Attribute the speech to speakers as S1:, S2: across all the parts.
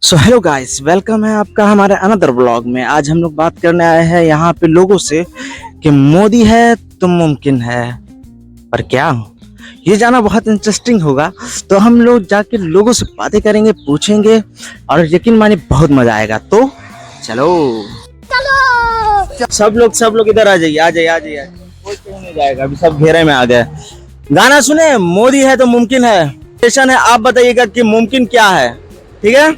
S1: So hello guys, welcome है आपका हमारे अनदर ब्लॉग में। आज हम लोग बात करने आए हैं यहाँ पे लोगों से कि मोदी है तो मुमकिन है, पर क्या ये जाना बहुत इंटरेस्टिंग होगा। तो हम लोग जाके लोगों से बातें करेंगे, पूछेंगे और यकीन मानिए बहुत मजा आएगा। तो चलो सब लोग इधर आ जाइए, आ जाइए, आ जाइए। कोई कहीं नहीं जाएगा, अभी सब घेरे में आ गए। गाना सुने, मोदी है तो मुमकिन है। क्वेश्चन है, आप बताइएगा कि मुमकिन क्या है, ठीक है?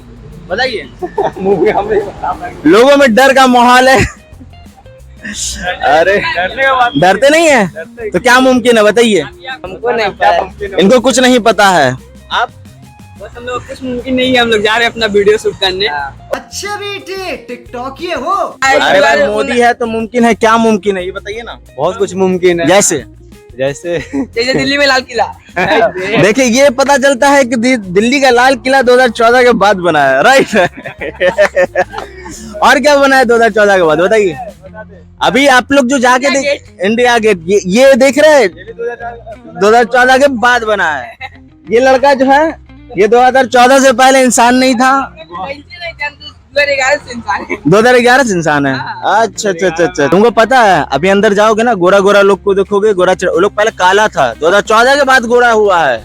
S1: बताइए। लोगों में डर का माहौल है। अरे डरते नहीं है तो क्या मुमकिन है, बताइए।
S2: हमको नहीं पता,
S1: इनको कुछ नहीं पता है। आप
S2: बस हम लोग कुछ मुमकिन नहीं है। हम लोग जा रहे हैं अपना वीडियो शूट करने।
S3: अच्छा बेटे टिकटॉक ये हो।
S1: अरे भाई, मोदी है तो मुमकिन है, क्या मुमकिन है ये बताइए ना।
S4: बहुत कुछ मुमकिन है।
S1: जैसे
S4: जैसे
S2: जैसे दिल्ली में लाल किला।
S1: देखिए, ये पता चलता है कि दिल्ली का लाल किला 2014 के बाद बना है, राइट? और क्या बना है 2014 के बाद, बताइए। अभी आप लोग जो जाके इंडिया गेट, ये देख रहे हैं, 2014 के बाद बना है। ये लड़का जो है, ये 2014 से पहले इंसान नहीं था, 2011 से इंसान है। अच्छा अच्छा अच्छा अच्छा, तुमको पता है? अभी अंदर जाओगे ना, गोरा गोरा लोग को देखोगे, गोरा वो लोग पहले काला था, 2014 के बाद गोरा हुआ है।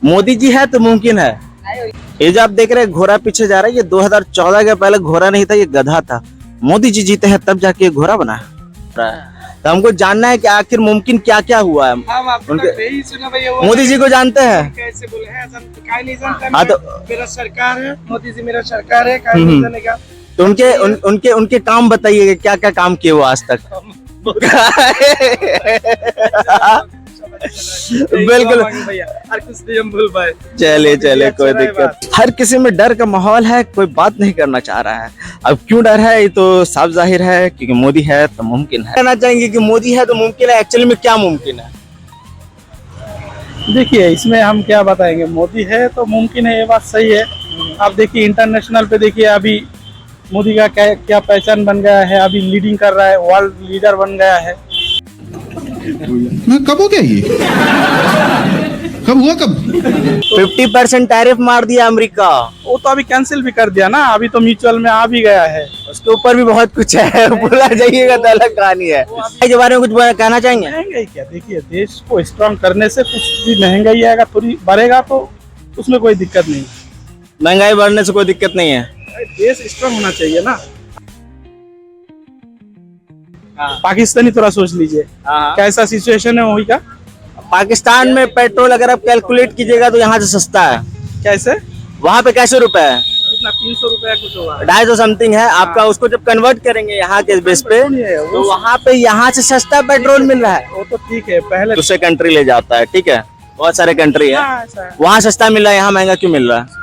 S1: मोदी जी है तो मुमकिन है। ये जो आप देख रहे हैं घोड़ा पीछे जा रहा है, ये 2014 के पहले घोड़ा नहीं था, ये गधा था। मोदी जी जीते हैं तब जाके घोड़ा बना है। तो हमको जानना है कि आखिर मुमकिन क्या क्या हुआ है। मोदी जी को जानते हैं?
S5: कैसे बोले हैं, काहे नहीं जानता।
S1: हाँ तो
S5: मेरा सरकार है, मोदी जी मेरा सरकार है, काहे नहीं जानेगा।
S1: तो उनके काम बताइए, क्या क्या काम किए वो आज तक। बिल्कुल
S5: भैया, हर कुछ नहीं हम भूल पाए।
S1: चले कोई दिक्कत। हर किसी में डर का माहौल है, कोई बात नहीं करना चाह रहा है। अब क्यों डर है ये तो साफ जाहिर है, क्योंकि मोदी है तो मुमकिन है। कहना चाहेंगे कि मोदी है तो मुमकिन है, एक्चुअली में क्या मुमकिन है?
S5: देखिए, इसमें हम क्या बताएंगे। मोदी है तो मुमकिन है, ये बात सही है। आप देखिए इंटरनेशनल पे, देखिए अभी मोदी का क्या क्या पहचान बन गया है। अभी लीडिंग कर रहा है, वर्ल्ड लीडर बन गया है।
S6: कब हो गया ये? कब हुआ कब?
S1: 50% टैरिफ मार दिया अमेरिका।
S5: वो तो अभी कैंसिल भी कर दिया ना, अभी तो म्यूचुअल में आ भी गया है।
S1: उसके ऊपर भी बहुत कुछ है, बोला जाइएगा तो अलग कहानी है। इसके बारे में कुछ कहना चाहेंगे?
S5: महंगाई क्या, देखिए देश को स्ट्रांग करने से कुछ भी महंगाई आएगा, थोड़ी बढ़ेगा तो उसमें कोई दिक्कत नहीं।
S1: महंगाई बढ़ने से कोई दिक्कत नहीं है।
S5: देश स्ट्रांग होना चाहिए ना। पाकिस्तानी थोड़ा सोच लीजिए, कैसा सिचुएशन है वही का।
S1: पाकिस्तान में पेट्रोल अगर आप कैलकुलेट कीजिएगा तो यहाँ से सस्ता है।
S5: कैसे?
S1: वहाँ पे कैसे रुपए है?
S5: कितना, 300 रुपया कुछ होगा,
S1: 250 समथिंग है आपका। उसको जब कन्वर्ट करेंगे यहाँ के बेस पे, तो वहाँ पे यहाँ से सस्ता पेट्रोल मिल रहा है।
S5: वो तो ठीक है, पहले
S1: दूसरे कंट्री ले जाता है, ठीक है, बहुत सारे कंट्री है,
S5: ऐसा है।
S1: वहाँ सस्ता मिल रहा है, यहाँ महंगा क्यों मिल रहा है?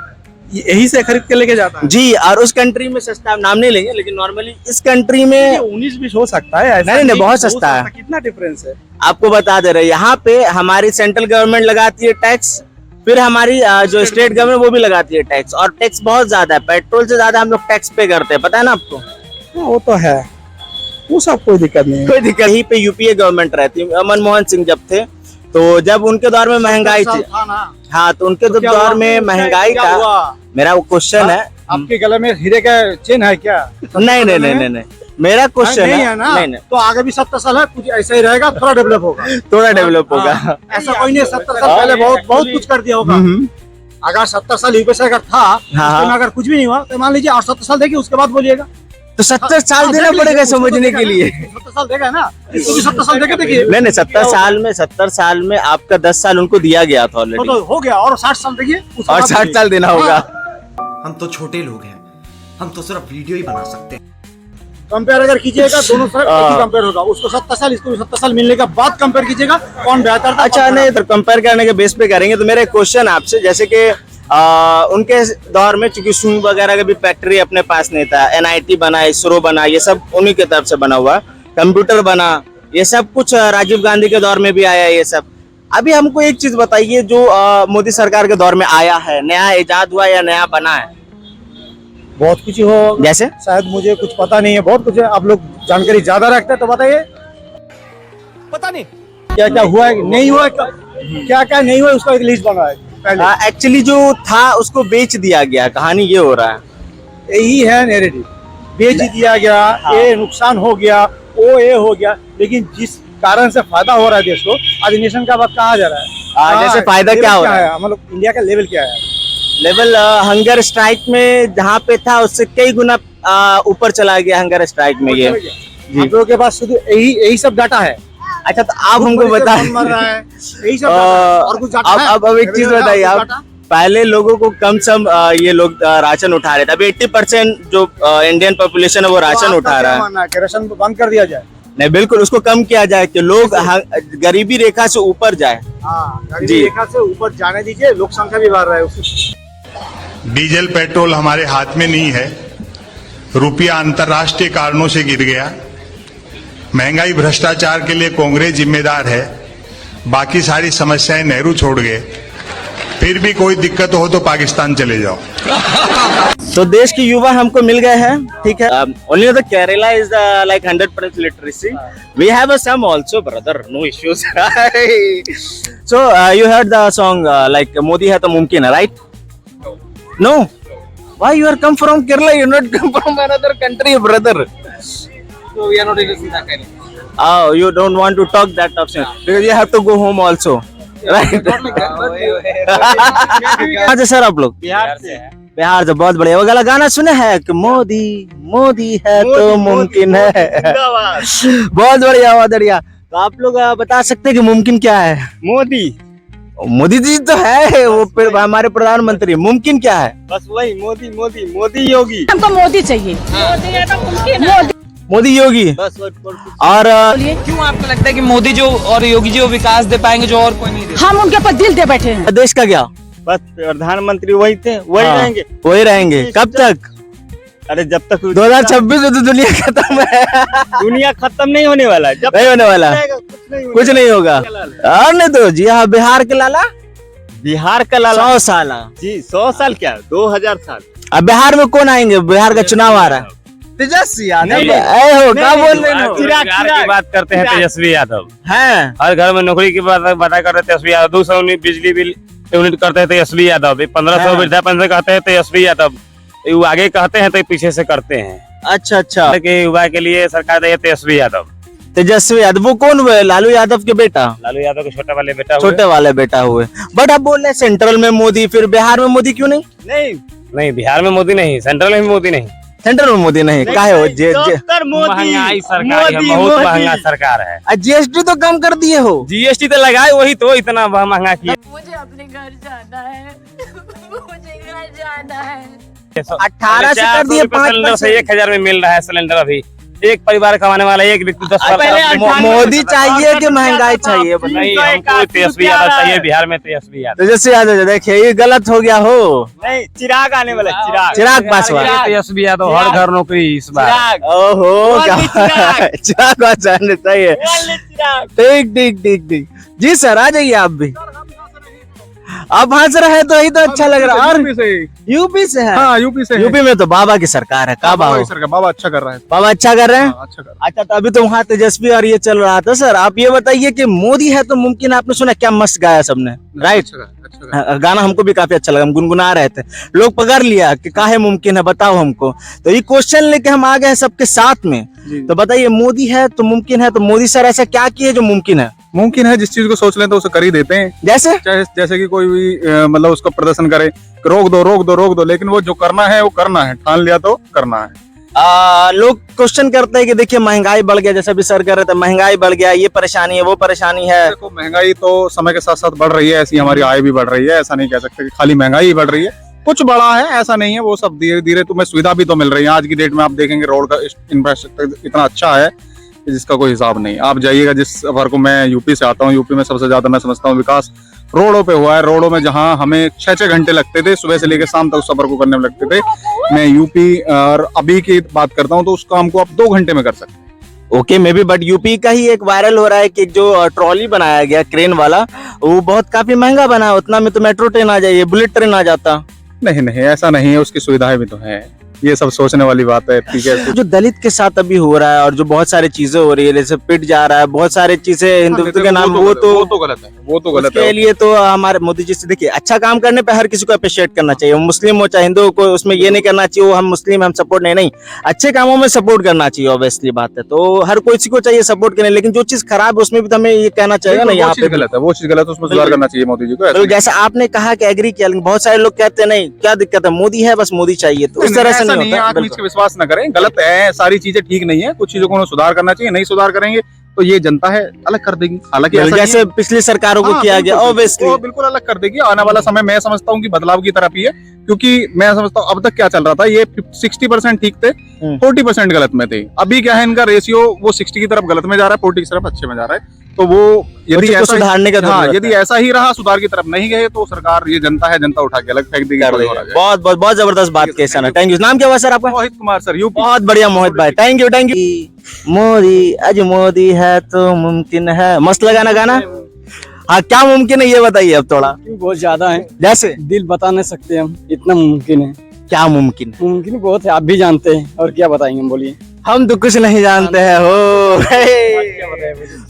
S5: यही से खरीद के लेके जाता है
S1: जी। और उस कंट्री में सस्ता, नाम नहीं लेंगे, लेकिन नॉर्मली इस कंट्री में
S5: 19-20 हो सकता है, ऐसा
S1: नहीं, बहुत सस्ता है।
S5: कितना डिफरेंस है
S1: आपको बता दे रहे, यहाँ पे हमारी सेंट्रल गवर्नमेंट लगाती है टैक्स, फिर हमारी जो स्टेट गवर्नमेंट वो भी लगाती है टैक्स, और टैक्स बहुत ज्यादा है। पेट्रोल से ज्यादा हम लोग टैक्स पे करते हैं, पता है ना आपको?
S5: वो तो है, वो सब कोई दिक्कत नहीं है।
S1: कोई दिक्कत। यहीं पे यूपीए गवर्नमेंट रहती है, मनमोहन सिंह जब थे, तो जब उनके दौर में महंगाई थी, हाँ, तो उनके दौर में महंगाई था। मेरा वो क्वेश्चन है,
S4: आपके गले में हीरे का चेन है क्या?
S1: नहीं, मेरा क्वेश्चन
S4: है ना?
S1: नहीं,
S4: तो आगे भी 70 साल है, कुछ ऐसा ही रहेगा, थोड़ा डेवलप होगा।
S1: थोड़ा डेवलप होगा।
S4: ऐसा कोई नहीं, 70 साल पहले बहुत कुछ कर दिया होगा। अगर 70 साल यूपीएससी अगर था, उसमें अगर कुछ भी नहीं हुआ तो मान लीजिए और 70 साल देखिए, उसके बाद बोलिएगा।
S1: तो 70 साल देना पड़ेगा समझने के लिए।
S4: 70 साल देगा ना, इसको भी 70 साल देके देखिए।
S1: नहीं, 70 साल में आपका 10 साल उनको दिया गया था ऑलरेडी,
S4: तो हो गया, और 60 साल देखिए,
S1: और 60 साल देना होगा।
S3: हम तो छोटे लोग हैं, हम तो सिर्फ वीडियो ही बना सकते हैं।
S4: कंपेयर अगर कीजिएगा, दोनों साल एक ही कंपेयर होगा। उसको 70 साल, इसको भी 70 साल मिलने के बाद कंपेयर कीजिएगा, कौन बेहतर था।
S1: अच्छा, नहीं तो कंपेयर करने के बेस पे करेंगे। तो मेरा एक क्वेश्चन आपसे, जैसे कि उनके दौर में चूंकि सुई वगैरह का भी फैक्ट्री अपने पास नहीं था, NIT बना, इसरो बना, ये सब उन्हीं की तरफ से बना हुआ, कंप्यूटर बना, ये सब कुछ राजीव गांधी के दौर में भी आया ये सब। अभी हमको एक चीज बताइए, जो मोदी सरकार के दौर में आया है, नया इजाद हुआ या नया बना है?
S4: बहुत कुछ हो,
S1: जैसे
S4: शायद मुझे कुछ पता नहीं है, बहुत कुछ है। आप लोग जानकारी ज्यादा रखते हैं तो बताइए।
S3: पता नहीं
S4: क्या क्या हुआ है, नहीं हुआ, क्या क्या नहीं हुआ, उसका एक लिस्ट बना है। पहले।
S1: एक्चुअली जो था उसको बेच दिया गया, कहानी ये हो रहा है।
S4: यही है नैरेटिव, बेच दिया गया, ये नुकसान हो गया, वो ये हो गया, लेकिन जिस कारण से फायदा हो रहा है देश को, आज नेशन का बात कहा जा रहा है।
S1: जैसे फायदा क्या हो रहा है?
S4: मतलब इंडिया का लेवल क्या है?
S1: लेवल हंगर स्ट्राइक में जहाँ पे था उससे कई गुना ऊपर चला गया हंगर स्ट्राइक में ये।
S4: आप लोगों के पास शुद्ध यही सब डाटा है।
S1: अच्छा, तो आप हमको बताएं,
S4: मर रहा है, यही सब डाटा है। और कुछ डाटा है?
S1: अब एक चीज बताइए आप,
S4: डाटा?
S1: पहले लोगों को कम सम ये लोग राशन उठा रहे थे, अभी 80% जो इंडियन पॉपुलेशन है वो राशन उठा रहा है।
S4: मानना है कि राशन बंद कर दिया जाए?
S1: नहीं, बिल्कुल उसको कम किया जाए कि लोग गरीबी रेखा से ऊपर जाए।
S4: हाँ,
S1: जी।
S4: गरीबी रेखा से ऊपर जाने दीजिए, लोक संख्या भी बढ़ रहा है उससे।
S7: डीजल पेट्रोल हमारे हाथ में नहीं है, रुपया अंतर्राष्ट्रीय कारणों से गिर गया, महंगाई भ्रष्टाचार के लिए कांग्रेस जिम्मेदार है, बाकी सारी समस्याएं नेहरू छोड़ गए, फिर भी कोई दिक्कत हो तो पाकिस्तान चले जाओ।
S1: तो देश के युवा हमको मिल गए हैं, ठीक है। Only the Kerala is like 100% literacy, we have some also brother, no issues. So you heard the song like Modi है तो मुमकिन है, right? No, why you are come from Kerala, you not come from another country, brother?
S2: So we are not interested in that kind of.
S1: Oh, you don't want to talk that option because you have to go home also, right?
S2: Not like that, but
S1: कहाँ से sir आप लोग?
S2: बिहार से है।
S1: बिहार से, बहुत बढ़िया। वो वाला गाना सुने हैं कि मोदी मोदी है तो मुमकिन है। बहुत बढ़िया, बहुत बढ़िया। तो आप लोग बता सकते हैं कि मुमकिन क्या है?
S8: मोदी,
S1: मोदी जी तो है, वो हमारे प्रधानमंत्री। मुमकिन क्या है?
S8: बस वही मोदी मोदी मोदी योगी।
S9: हमको मोदी चाहिए। मोदी है तो मुमकिन है।
S1: मोदी योगी।
S8: बस
S1: और
S2: क्यों आपको लगता है कि मोदी जो और योगी जी वो विकास दे पाएंगे जो और कोई नहीं दे?
S9: हम उनके ऊपर दिल दे बैठे हैं।
S1: देश का क्या?
S8: बस प्रधानमंत्री वही थे, वही
S1: हाँ,
S8: रहेंगे।
S1: वही रहेंगे। कब तक?
S8: अरे जब तक
S1: 2026 में तो दुनिया खत्म है।
S8: दुनिया खत्म नहीं होने वाला है, जब
S1: नहीं होने वाला, कुछ नहीं होगा। और नहीं तो जी हाँ, बिहार के लाला,
S8: बिहार का लाला
S1: 100 साल।
S8: जी 100 साल क्या 2000 साल।
S1: अब बिहार में कौन आएंगे? बिहार का चुनाव आ रहा है। तेजस्वी यादव। क्या बोल रहे हो?
S8: चिराग की बात करते हैं, तेजस्वी यादव
S1: हैं?
S8: हर घर में नौकरी की बात कर रहे तेजस्वी यादव। 200 यूनिट बिजली बिल यूनिट करते हैं तेजस्वी यादव। 1500 वृद्धा पेंशन कहते हैं तेजस्वी यादव। वो आगे कहते हैं तो पीछे से करते हैं।
S1: अच्छा अच्छा,
S8: युवा के लिए सरकार है तेजस्वी यादव।
S1: तेजस्वी यादव वो कौन हुए? लालू यादव के बेटा?
S8: लालू यादव के छोटे वाले बेटा
S1: छोटे वाले बेटा हुए। बट अब बोल रहे सेंट्रल में मोदी, फिर बिहार में मोदी क्यों नहीं?
S8: नहीं, बिहार में मोदी नहीं, सेंट्रल में भी मोदी नहीं।
S1: सेंट्रल में मोदी नहीं, काहे हो?
S8: महंगाई सरकार है, बहुत महंगा सरकार है।
S1: जीएसटी तो कम कर दिए हो।
S8: जीएसटी तो लगाए, वही तो इतना महंगा किया।
S9: मुझे अपने घर जाना है। मुझे घर जाना है।
S1: 18 से कर दिए 5%।
S8: सिलेंडर से 1000 में मिल रहा है सिलेंडर। अभी एक परिवार कमाने वाला एक व्यक्ति 10
S1: मोदी चाहिए कि महंगाई चाहिए?
S8: नहीं, हमको तेजस्वी यादव चाहिए। बिहार में तेजस्वी यादव।
S1: तेजस्वी यादव, देखिए ये गलत हो गया हो।
S8: नहीं, चिराग आने वाला,
S1: चिराग पासवान।
S8: तेजस्वी यादव हर घर नौकरी इस बार।
S1: ओहो, चिराग पासवान चाहिए। ठीक ठीक ठीक ठीक जी सर, आ जाइए आप भी। आप हंस रहे हैं तो यही तो अच्छा लग रहा है। और यूपी से है?
S4: हाँ, यूपी से है।
S1: यूपी में तो बाबा की सरकार है। का बाबा?
S4: सरकार बाबा अच्छा कर रहा है।
S1: बाबा अच्छा कर रहे हैं।
S4: अच्छा कर रहा
S1: अच्छा, तो अभी तो वहाँ तेजस्वी और ये चल रहा था। सर आप ये बताइए कि मोदी है तो मुमकिन, आपने सुना क्या मस्त गाया सबने, राइट? गाना हमको भी काफी अच्छा लगा, हम गुनगुना रहे थे। लोग पकड़ लिया कि काहे मुमकिन है, बताओ हमको। तो ये क्वेश्चन लेके हम आ गए सबके साथ में। तो बताइए, मोदी है तो मुमकिन है, तो मोदी सर ऐसा क्या किए जो मुमकिन है?
S10: मुमकिन है, जिस चीज को सोच लें तो उसे कर ही देते हैं।
S1: जैसे
S10: जैसे कि कोई भी मतलब उसको प्रदर्शन करे, रोक दो रोक दो रोक दो, लेकिन वो जो करना है वो करना है, ठान लिया तो करना है।
S1: लोग क्वेश्चन करते हैं कि देखिए महंगाई बढ़ गया, जैसा भी सर कर रहे थे, महंगाई बढ़ गया, ये परेशानी है वो परेशानी है।
S10: देखो, महंगाई तो समय के साथ साथ बढ़ रही है, ऐसी हमारी आय भी बढ़ रही है। ऐसा नहीं कह सकते कि खाली महंगाई ही बढ़ रही है, कुछ बड़ा है ऐसा नहीं है। वो सब धीरे धीरे तुम्हें सुविधा भी तो मिल रही है। आज की डेट में आप देखेंगे रोड का इंफ्रास्ट्रक्चर इतना अच्छा है जिसका कोई हिसाब नहीं। आप जाइएगा, जिस सफर को मैं यूपी से आता हूँ, यूपी में सबसे ज्यादा मैं समझता हूँ विकास रोडों पे हुआ है। रोडों में जहाँ हमें 6-6 घंटे लगते थे सुबह से लेकर शाम तक उस सफर को करने में लगते थे, मैं यूपी और अभी की बात करता हूँ तो उस काम को आप 2 घंटे में कर सकते हैं।
S1: Okay, may be, but UP का ही एक वायरल हो रहा है कि जो ट्रॉली बनाया गया क्रेन वाला, वो बहुत काफी महंगा बना। उतना में तो मेट्रो ट्रेन आ जाइए, बुलेट ट्रेन आ जाता।
S10: नहीं नहीं, ऐसा नहीं है, उसकी सुविधाएं भी तो है। ये सब सोचने वाली बात है। ठीक है,
S1: जो दलित के साथ अभी हो रहा है और जो बहुत सारी चीजें हो रही है, जैसे पिट जा रहा है, बहुत सारी चीजें हिंदुत्व के नाम, वो तो
S10: गलत है, वो तो गलत
S1: उसके
S10: है।
S1: लिए तो हमारे मोदी जी से देखिए, अच्छा काम करने पे हर किसी को अप्रिशिएट करना चाहिए, वो मुस्लिम हो चाहे हिंदू को, उसमें ये नहीं करना चाहिए वो हम मुस्लिम हम सपोर्ट नहीं, अच्छे कामों में सपोर्ट करना चाहिए, ऑब्वियसली बात है। तो हर कोई को चाहिए सपोर्ट करने, लेकिन जो चीज खराब है उसमें भी तो हमें ये कहना चाहिए ना, यहाँ पे
S10: गलत है, वो चीज गलत है, उसमें सुधार करना चाहिए मोदी जी को।
S1: तो जैसा आपने कहा कि एग्री किया, लेकिन बहुत सारे लोग कहते हैं नहीं क्या दिक्कत है, मोदी है बस मोदी चाहिए, तो इस तरह से नहीं होता।
S10: आप इसके विश्वास न करें, गलत है, सारी चीजें ठीक नहीं है, कुछ चीजों को सुधार करना चाहिए, नहीं सुधार करेंगे तो ये जनता है अलग कर देगी। हालांकि
S1: जैसे पिछली सरकारों को किया गया, ऑब्वियसली
S10: बिल्कुल अलग कर देगी। आने वाला समय मैं समझता हूँ कि बदलाव की तरफ ही है, क्योंकि मैं समझता हूँ अब तक क्या चल रहा था, ये 60% ठीक थे, 40% गलत में थे। अभी क्या है, इनका रेशियो वो 60 की तरफ गलत में जा रहा है, 40 की तरफ अच्छे में जा रहा है। तो वो यदि ऐसा
S1: सुधारने का
S10: यदि ऐसा ही रहा, सुधार की तरफ नहीं गए, तो सरकार ये जनता है, जनता उठा के अलग फेंक देगी।
S1: बहुत बहुत बहुत जबरदस्त बात की सर, थैंक यू। नाम क्या हुआ सर आपका?
S10: Mohit Kumar sir, UP.
S1: बहुत बढ़िया मोहित भाई, थैंक यू। मोदी आज मोदी है तो मुमकिन है, मस्त लगा ना गाना। हाँ, क्या मुमकिन है ये बताइए अब थोड़ा।
S5: बहुत ज्यादा है,
S1: जैसे
S5: दिल बता नहीं सकते हम, इतना मुमकिन है।
S1: क्या मुमकिन है?
S5: मुमकिन बहुत है, आप भी जानते हैं, और क्या बताएंगे हम, बोलिए।
S1: हम तो कुछ नहीं जानते हैं हो।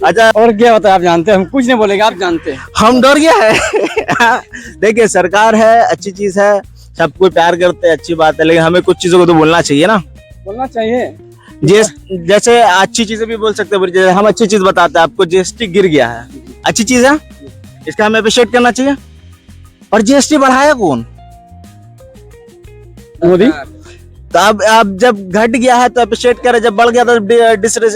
S1: अच्छा,
S5: और क्या बताए, आप जानते हैं, हम कुछ नहीं बोलेंगे, आप जानते हैं।
S1: हम डर गया है। देखिए, सरकार है, अच्छी चीज है, सबको प्यार करते हैं, अच्छी बात है, लेकिन हमें कुछ चीजों को तो बोलना चाहिए ना,
S5: बोलना चाहिए।
S1: जैसे अच्छी चीजें भी बोल सकते हैं, जैसे हम अच्छी चीज बताते हैं, आपको जीएसटी गिर गया है, अच्छी चीज है, इसका हमें अप्रिशिएट करना चाहिए। और जीएसटी बढ़ाया कौन?
S5: मोदी।
S1: तो अब जब घट गया है तो अप्रिशिएट करे, जब बढ़ गया तो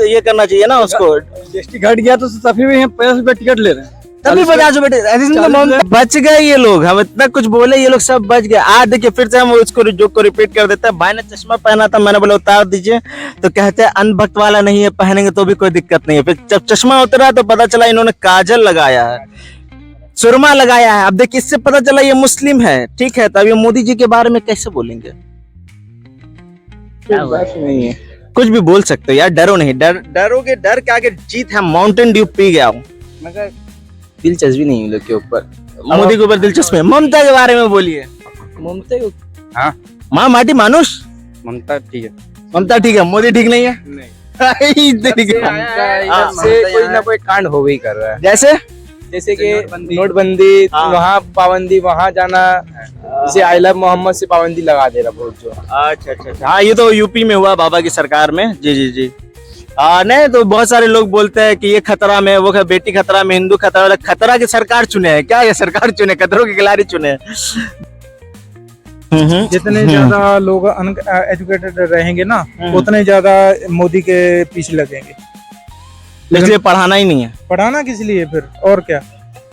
S1: ये करना चाहिए ना उसको।
S5: जीएसटी घट गया तो तभी भी 50 रुपए टिकट ले रहे हैं,
S1: तभी 50 रुपए बच गए ये लोग, हम इतना कुछ बोले, ये लोग सब बच गए। आज देखिए फिर से हम उसको जोक को रिपीट कर देते हैं। भाई ने चश्मा पहना था, मैंने बोला उतार दीजिए, तो कहते हैं अंधभक्त वाला नहीं है, पहनेंगे तो भी कोई दिक्कत नहीं है। फिर जब चश्मा उतरा तो पता चला इन्होंने काजल लगाया है, सुरमा लगाया है। अब देखिए इससे पता चला ये मुस्लिम है, ठीक है। तब ये मोदी जी के बारे में कैसे बोलेंगे?
S5: नहीं है,
S1: कुछ भी बोल सकते हो यार, डरो नहीं, डरोगे, डर के आगे जीत है। माउंटेन ड्यू पी गया हूँ, मगर दिलचस्पी नहीं लोग के ऊपर, मोदी के ऊपर दिलचस्पी है। ममता के बारे में बोलिए।
S5: ममता को,
S10: हाँ,
S1: माँ माटी मानुष,
S10: ममता ठीक है,
S1: ममता ठीक है, मोदी ठीक नहीं है।
S5: कोई ना कोई कांड हो ही कर रहा है,
S1: जैसे
S5: कि नोटबंदी, वहाँ पाबंदी, वहाँ जाना, जैसे आई लव मोहम्मद से पाबंदी लगा दे रहा बहुत जो।
S1: अच्छा, हाँ, ये तो यूपी में हुआ बाबा की सरकार में। जी। नहीं तो बहुत सारे लोग बोलते हैं कि ये खतरा में, वो बेटी खतरा में, हिंदू खतरा। खतरा की सरकार चुने है क्या? ये सरकार चुने, खतरों की खिलाड़ी चुने।
S5: जितने ज्यादा लोग एजुकेटेड रहेंगे ना, उतने ज्यादा मोदी के पीछे लगेंगे।
S1: इसलिए पढ़ाना ही नहीं है।
S5: पढ़ाना किस लिए फिर, और क्या?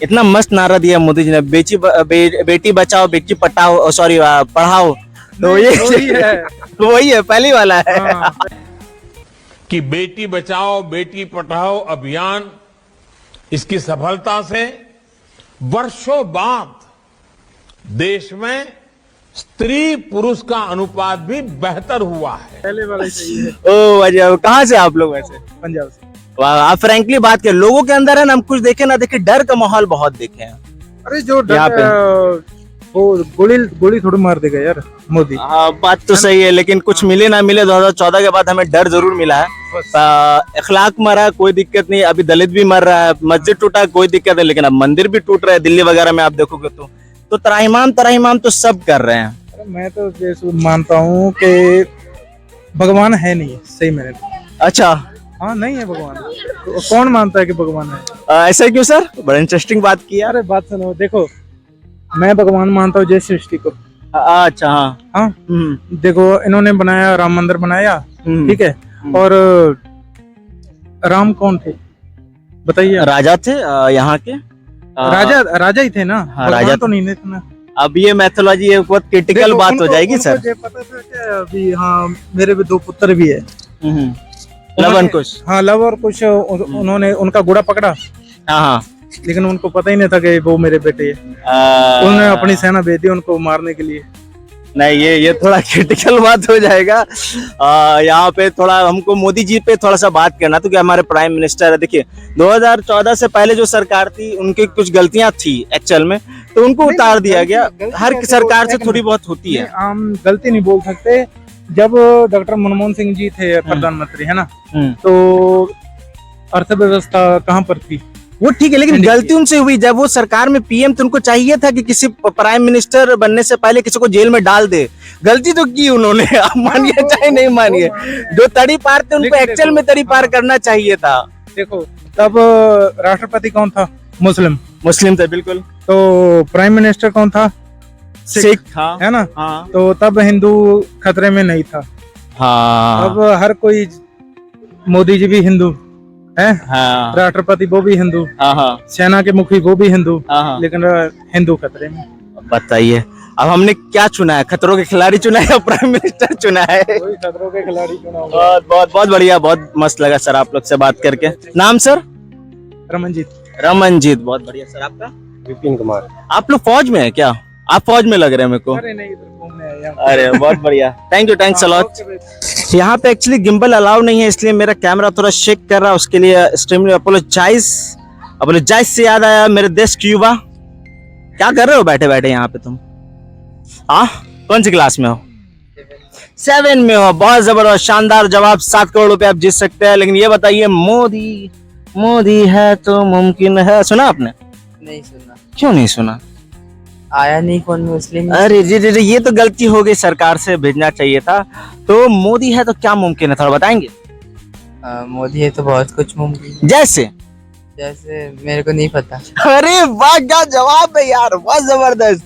S1: इतना मस्त नारा दिया मोदी जी ने, बेटी बचाओ बेटी पढ़ाओ, सॉरी पढ़ाओ, तो ये वही है, पहली वाला है।
S11: कि बेटी बचाओ बेटी पढ़ाओ अभियान, इसकी सफलता से वर्षों बाद देश में स्त्री पुरुष का अनुपात भी बेहतर हुआ है।
S5: पहले वाला ही सही है।
S1: ओ वजह, कहाँ से आप लोग? वैसे
S5: पंजाब से।
S1: वाह, आप फ्रैंकली बात करें, लोगों के अंदर है ना, हम कुछ देखे ना देखे, डर का माहौल बहुत देखे हैं।
S5: अरे जो
S1: यहाँ पे
S5: वो गोली थोड़ी मार देगा यार मोदी।
S1: हाँ, बात तो सही है, लेकिन कुछ मिले ना मिले, 2014 के बाद हमें डर जरूर मिला है। अखलाक मरा, कोई दिक्कत नहीं, अभी दलित भी मर रहा है, मस्जिद टूटा, कोई दिक्कत नहीं, लेकिन अब मंदिर भी टूट रहा है दिल्ली वगैरह में, आप देखोगे तो त्राहिमाम तो सब कर रहे हैं।
S5: मैं तो जैसे मानता हूँ कि भगवान है नहीं, सही मैंने।
S1: अच्छा,
S5: हाँ, नहीं है भगवान, तो कौन मानता है कि भगवान है?
S1: ऐसा क्यों सर? बड़ा इंटरेस्टिंग बात की यार।
S5: अरे बात सुनो, देखो मैं भगवान मानता हूँ जय सृष्टि को।
S1: अच्छा, हाँ,
S5: देखो इन्होंने बनाया, राम मंदिर बनाया, ठीक है, और राम कौन थे बताइए?
S1: राजा थे यहाँ के,
S5: राजा ही थे ना।
S1: हाँ, राजा
S5: तो नहीं थे ना।
S1: अब ये मैथोलॉजी एक बहुत क्रिटिकल बात हो जाएगी सर।
S5: पता था क्या अभी? हाँ, मेरे भी 2 पुत्र भी है,
S1: लव और कुश।
S5: हाँ, लव और कुश। उन्होंने उनका घोड़ा पकड़ा,
S1: हाँ,
S5: लेकिन उनको पता ही नहीं था कि वो मेरे बेटे है। उन्होंने अपनी सेना भेज दी उनको मारने के लिए।
S1: नहीं, ये थोड़ा क्रिटिकल बात हो जाएगा। यहाँ पे थोड़ा हमको मोदी जी पे थोड़ा सा बात करना, तो क्या हमारे प्राइम मिनिस्टर है। देखिए 2014 से पहले जो सरकार थी, उनकी कुछ गलतियां थी एक्चुअल में, तो उनको उतार दिया गया। हर सरकार से थोड़ी बहुत होती है।
S5: हम गलती नहीं बोल सकते, जब डॉक्टर मनमोहन सिंह जी थे प्रधानमंत्री, है ना, तो अर्थव्यवस्था कहाँ पर थी?
S1: वो ठीक है, लेकिन गलती उनसे हुई। जब वो सरकार में पीएम तो उनको चाहिए था कि किसी प्राइम मिनिस्टर बनने से पहले किसी को जेल में डाल दे। गलती तो की उन्होंने, आप मानिए चाहे नहीं मानिए। जो तड़ी पार थे उनको एक्चुअल में तड़ी पार करना चाहिए था।
S5: देखो तब राष्ट्रपति कौन था? मुस्लिम
S1: थे, बिल्कुल।
S5: तो प्राइम मिनिस्टर कौन था?
S1: सिख था,
S5: है ना।
S1: हाँ।
S5: तो तब हिंदू खतरे में नहीं था।
S1: हाँ।
S5: अब हर कोई, मोदी जी भी हिंदू है,
S1: हाँ।
S5: राष्ट्रपति वो भी हिंदू,
S1: हाँ।
S5: सेना के मुखी वो भी हिंदू,
S1: हाँ।
S5: लेकिन हिंदू खतरे में।
S1: बताइए अब हमने क्या चुना है? खतरों के खिलाड़ी चुना है या प्राइम मिनिस्टर चुना है?
S5: कोई खतरों के खिलाड़ी चुना होगा।
S1: बहुत बहुत बहुत बढ़िया, बहुत मस्त लगा सर आप लोग से बात करके। नाम सर? रमनजीत, बहुत बढ़िया सर। आपका?
S4: विपिन कुमार।
S1: आप लोग फौज में है क्या? आप फौज में लग रहे हैं मेरे को।
S5: अरे नहीं, इधर घूमने आए हैं।
S1: अरे बहुत बढ़िया, थैंक्स अ लॉट। यहाँ पे एक्चुअली गिम्बल अलाउ नहीं है, इसलिए मेरा कैमरा थोड़ा शेक कर रहा है, उसके लिए एक्सट्रीमली अपोलोजाइज से याद आया मेरे देश की युवा। क्या कर रहे हो बैठे बैठे यहाँ पे तुम? कौन सी क्लास में हो? 7 में हो। बहुत जबरदस्त, शानदार जवाब। 7 करोड़ रुपए आप जीत सकते हैं। लेकिन ये बताइए, मोदी है तो मुमकिन है, सुना आपने?
S2: नहीं सुना।
S1: क्यों नहीं सुना?
S2: आया नहीं कौन मुस्लिम।
S1: अरे जी जी जी, ये तो गलती हो गई, सरकार से भेजना चाहिए था। तो मोदी है तो क्या मुमकिन है, थोड़ा बताएंगे?
S2: मोदी है तो बहुत कुछ मुमकिन।
S1: जैसे
S2: मेरे को नहीं पता।
S1: अरे वाह, क्या जवाब है यार, बहुत जबरदस्त।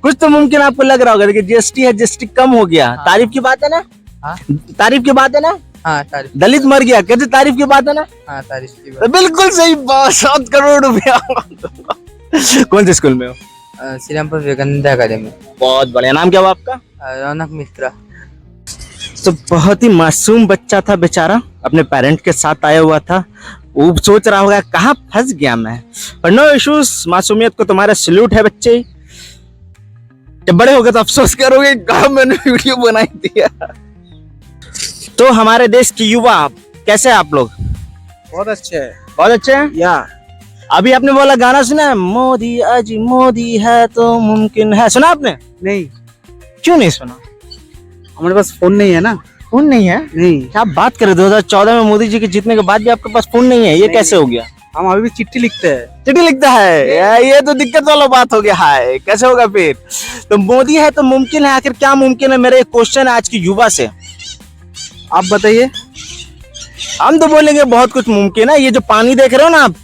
S1: कुछ तो मुमकिन आपको लग रहा होगा, लेकिन जीएसटी है, जीएसटी कम हो गया।
S2: हाँ।
S1: तारीफ की बात है ना?
S2: हाँ?
S1: तारीफ की बात है ना?
S2: हाँ, तारीफ।
S1: दलित मर गया, कहते तारीफ की बात है ना?
S2: हाँ, तारीफ की
S1: तो बिल्कुल सही बात। 7 करोड़ रुपया। कौन से स्कूल में हो?
S2: श्रीरामपुर विवेकानंद अकेडमी।
S1: बहुत बढ़िया। नाम क्या हुआ आपका?
S2: रौनक मित्रा।
S1: तो बहुत ही मासूम बच्चा था बेचारा, अपने पेरेंट के साथ आया हुआ था। वो सोच रहा होगा कहाँ फंस गया मैं, पर नो इश्यूज। मासूमियत को तुम्हारा सल्यूट है बच्चे। जब बड़े हो गए तो अफसोस करोगे कहाँ मैंने वीडियो बनाई दिया। तो हमारे देश की युवा कैसे हैं आप लोग?
S5: बहुत अच्छे है।
S1: बहुत अच्छे हैं या? अभी आपने बोला गाना सुना है, मोदी अजी मोदी है तो मुमकिन है, सुना आपने?
S5: नहीं।
S1: क्यों नहीं सुना?
S5: हमारे पास फोन नहीं है ना।
S1: फोन नहीं है?
S5: नहीं।
S1: क्या बात कर रहे? 2014 में मोदी जी के जीतने के बाद भी आपके पास फोन नहीं है, ये कैसे हो गया?
S5: हम अभी भी चिट्ठी लिखते हैं।
S1: चिट्ठी लिखता है? ये तो दिक्कत वाला बात हो गया है, कैसे होगा फिर? तो मोदी है तो मुमकिन है, आखिर क्या मुमकिन है? मेरा एक क्वेश्चन है आज की युवा से, आप बताइए। हम तो बोलेंगे बहुत कुछ मुमकिन है। ये जो पानी देख रहे हो ना आप,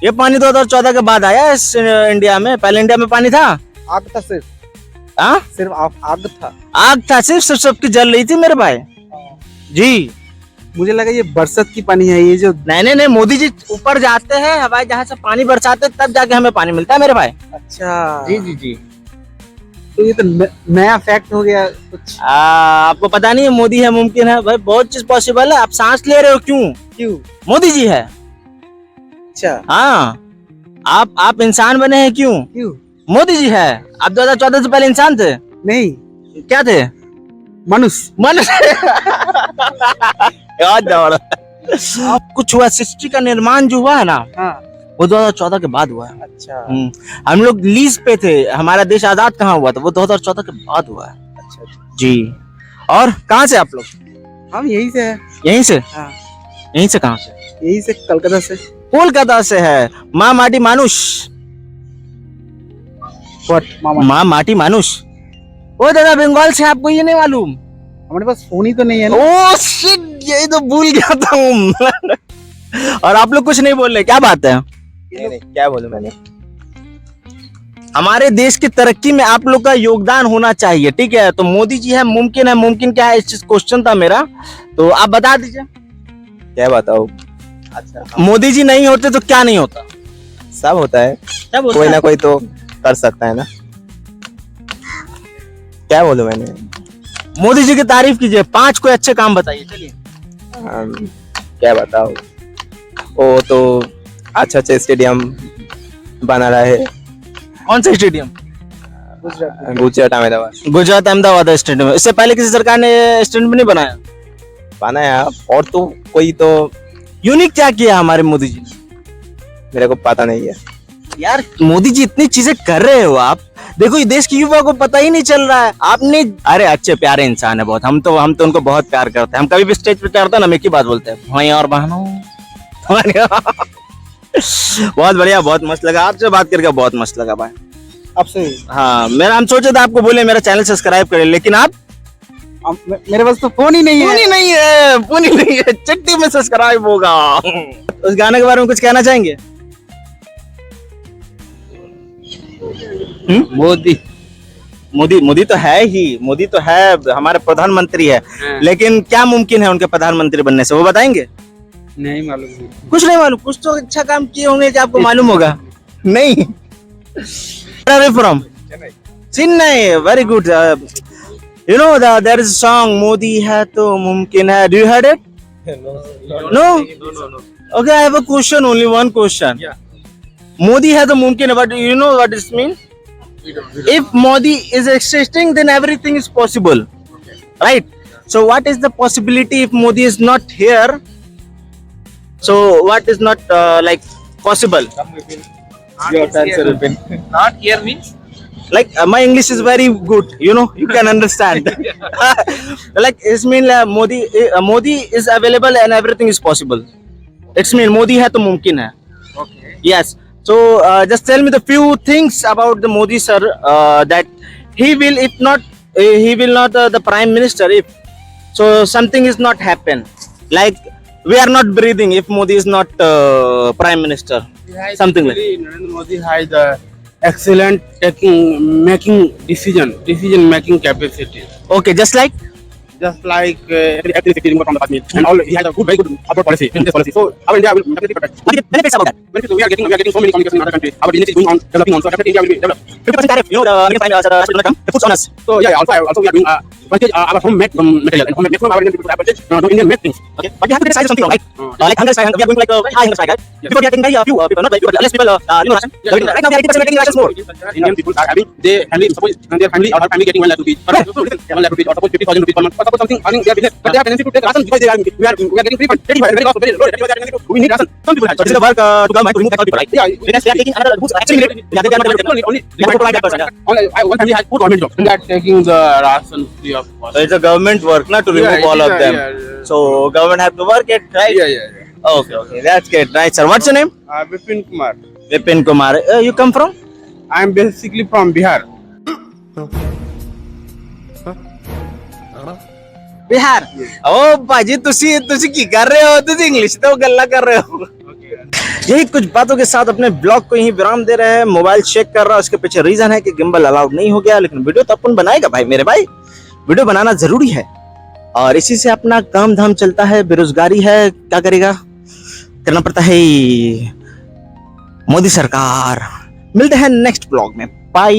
S1: ये पानी 2014 के बाद आया इस इंडिया में। पहले इंडिया में पानी था?
S5: आग था सिर्फ।
S1: सिर्फ
S5: आग था।
S1: आग था सिर्फ, सबकी जल रही थी मेरे भाई जी।
S5: मुझे लगा ये बरसात की पानी है ये जो।
S1: नहीं, मोदी जी ऊपर जाते हैं, हवाई जहाज से पानी बरसाते तब जाके हमें पानी मिलता है मेरे भाई।
S5: अच्छा
S1: जी जी जी।
S5: तो ये तो नया फैक्ट हो गया कुछ।
S1: आपको पता नहीं है मोदी है मुमकिन है? भाई बहुत चीज पॉसिबल है। आप सांस ले रहे हो क्यों? मोदी जी है।
S5: अच्छा।
S1: हाँ, आप इंसान बने हैं क्यों? मोदी जी है। आप 2014 से पहले इंसान थे?
S5: नहीं।
S1: क्या थे? मनुष्य। कुछ हुआ, सृष्टि का निर्माण जो हुआ है ना, वो 2014 के बाद हुआ है।
S5: अच्छा।
S1: हम लोग लीज पे थे, हमारा देश आजाद कहाँ हुआ था? वो 2014 के बाद हुआ है।
S5: अच्छा
S1: जी। और कहाँ से आप लोग?
S5: हम यहीं से है।
S1: यहीं से?
S5: हाँ।
S1: यहीं से कहाँ से?
S5: यहीं से, कलकत्ता से।
S1: कोलकाता से है। माँ माटी मानुष। माँ माटी मानुष। ओ दादा, बंगाल से, आपको ये नहीं मालूम?
S5: हमारे पास फोन ही तो नहीं है ना।
S1: ओ शिट, यही तो भूल गया था हूँ। और आप लोग कुछ नहीं बोल रहे, क्या बात है? नहीं, क्या बोलूं मैंने? हमारे देश की तरक्की में आप लोग का योगदान होना चाहिए, ठीक है? तो मोदी जी है, मुमकिन क्या है, इस चीज क्वेश्चन था मेरा, तो आप बता दीजिए। क्या बताओ? अच्छा, मोदी जी नहीं होते तो क्या नहीं होता? सब होता है, कोई ना कोई तो कर सकता है ना। क्या बोलूं मैंने? मोदी जी की तारीफ कीजिए, 5 कोई अच्छे काम बताइए। चलिए। क्या बताओ? वो तो अच्छा स्टेडियम बना रहा है। कौन सा स्टेडियम? गुजरात अहमदाबाद स्टेडियम। इससे पहले किसी सरकार ने स्टेडियम नहीं बनाया? और तो कोई तो यूनिक क्या किया हमारे मोदी जी ने? मेरे को पता नहीं है यार। मोदी जी इतनी चीजें कर रहे हो आप, देखो ये देश के युवा को पता ही नहीं चल रहा है। आपने, अरे अच्छे प्यारे इंसान है बहुत, हम तो उनको बहुत प्यार करते हैं। हम कभी भी स्टेज पे चढ़ते हैं ना, एक ही बात बोलते हैं, भाई और बहनों। बहुत बढ़िया, बहुत मस्त लगा आपसे बात करके, बहुत मस्त लगा भाई
S5: आपसे।
S1: हाँ, मेरा हम सोचे थे आपको बोले मेरा चैनल सब्सक्राइब करें, लेकिन आप
S5: मेरे पास तो फोन ही नहीं
S1: फोन ही नहीं है, फोन ही नहीं है, चिट्ठी में सब्सक्राइब होगा। उस गाने के बारे में कुछ कहना चाहेंगे? मोदी तो है ही, मोदी तो है, हमारे प्रधानमंत्री है, लेकिन क्या मुमकिन है उनके प्रधानमंत्री बनने से, वो बताएंगे?
S5: नहीं मालूम।
S1: कुछ नहीं मालूम, कुछ तो अच्छा काम किए होंगे कि आपको मालूम होगा। नहीं, from Chennai, very good. You know there is a song, Modi है तो मुमकिन है, do you heard it? No. Okay, I have a question, only one question. Modi है तो मुमकिन है, but you know what it mean? If Modi is existing, then everything is possible, right? So what is the possibility if Modi is not here? So what is not like possible?
S2: Not here means?
S1: Like my English is very good, you know, you can understand. Like it's mean Modi is available and everything is possible. It's mean Modi है तो मुमकिन है.
S2: Okay.
S1: Yes. So just tell me the few things about the Modi sir, that he will, if not he will not the prime minister if so something is not happen, like we are not breathing if Modi is not prime minister, something like.
S5: Narendra Modi has excellent making decision making capacity.
S1: Okay, just like
S5: everything from the Kashmir, and all he has a very good abroad policy, business policy. So our India will definitely protect.
S1: what are the benefits about that?
S5: Benefits, we are getting so many communications in other countries. Our business is going on, developing on, so definitely India will be developed.
S1: 50% tariff, you know, the Indian prime minister Donald Trump, he puts on us.
S5: So yeah, also we are doing purchase our homemade material, and homemade from our Indian people purchase Indian made things.
S1: Okay, but we have to decide something wrong, right? Like hunger strike, we are going to like very high hunger strike, right? Before we are getting very few people, not very few, but less people, you know, ration. Right now we are 80% getting rations more.
S5: Indian people are having, they handle, suppose their family or her family getting 1 lakh rupees, so 1 lakh rupees, or suppose 50,000 rupees per month, or suppose something earning their business, but they have tendency to take ration because we are getting free fund, very cost, very low, that is why they are tendency to, we need ration. Some people have.
S1: So this is the work to government to remove that people, right?
S5: Yeah,
S1: Whereas we are taking another who's actually needed. They are not
S5: only
S1: we have to provide that person. Yeah.
S5: only one family has 4 government jobs, and they are taking the ration free of cost.
S1: So it's a government work, not to remove all of them. So government have to work it, right?
S5: Yeah.
S1: Okay, that's good, right, sir. What's your name?
S5: Vipin Kumar.
S1: Vipin Kumar. You come from?
S5: I am basically from Bihar.
S1: Bihar. ओ भाजी तुसी की कर रहे हो, तुसी English तो गल्ला कर रहे हो। यही कुछ बातों के साथ अपने ब्लॉग को यही विराम दे रहे हैं। मोबाइल चेक कर रहा है, उसके पीछे रीजन है कि गिम्बल अलाउड नहीं हो गया, लेकिन वीडियो तो अपन बनाएगा भाई, मेरे भाई वीडियो बनाना जरूरी है और इसी से अपना काम धाम चलता है। बेरोजगारी है, क्या करेगा, करना पड़ता है। मोदी सरकार। मिलते हैं नेक्स्ट ब्लॉग में, बाय।